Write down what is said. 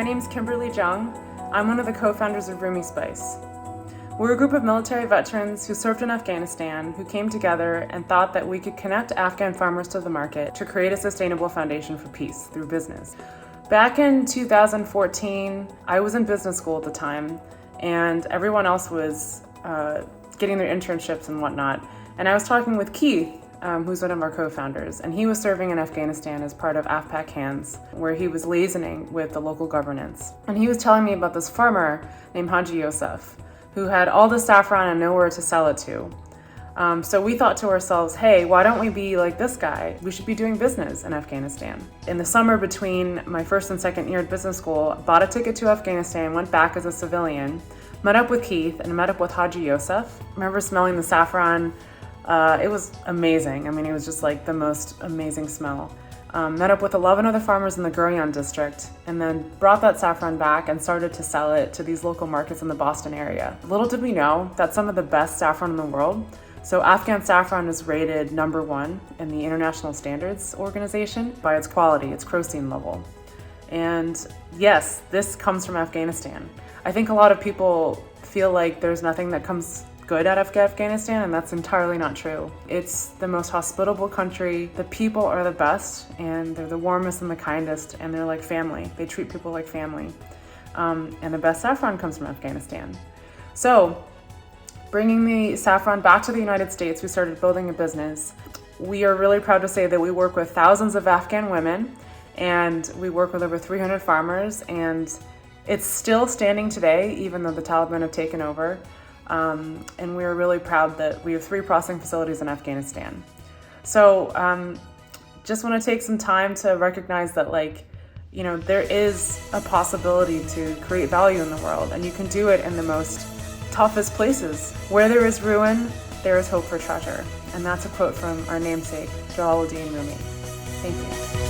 name's Kimberly Jung. I'm one of the co-founders of Rumi Spice. We're a group of military veterans who served in Afghanistan who came together and thought that we could connect Afghan farmers to the market to create a sustainable foundation for peace through business. Back in 2014, I was in business school at the time, and everyone else was getting their internships and whatnot. And I was talking with Keith, who's one of our co-founders, and he was serving in Afghanistan as part of Afghan, where he was liaisoning with the local governance. And he was telling me about this farmer named Haji Yosef, who had all the saffron and nowhere to sell it to. So we thought to ourselves, hey, why don't we be like this guy? We should be doing business in Afghanistan. In the summer between my first and second year at business school, bought a ticket to Afghanistan, went back as a civilian, met up with Keith and met up with Haji Yosef. I remember smelling the saffron. It was amazing. I mean, it was just like the most amazing smell. Met up with 11 other farmers in the Guryan district, and then brought that saffron back and started to sell it to these local markets in the Boston area. Little did we know that's some of the best saffron in the world. So Afghan saffron is rated #1 in the International Standards Organization by its quality, its crocine level. And yes, this comes from Afghanistan. I think a lot of people feel like there's nothing that comes good out of Afghanistan, and that's entirely not true. It's the most hospitable country. The people are the best, and they're the warmest and the kindest, and they're like family. They treat people like family. And the best saffron comes from Afghanistan. So, bringing the saffron back to the United States, we started building a business. We are really proud to say that we work with thousands of Afghan women, and we work with over 300 farmers, and it's still standing today, even though the Taliban have taken over. And we're really proud that we have 3 processing facilities in Afghanistan. So just want to take some time to recognize that, there is a possibility to create value in the world, and you can do it in the most toughest places. Where there is ruin, there is hope for treasure. And that's a quote from our namesake, Jalaluddin Rumi. Thank you.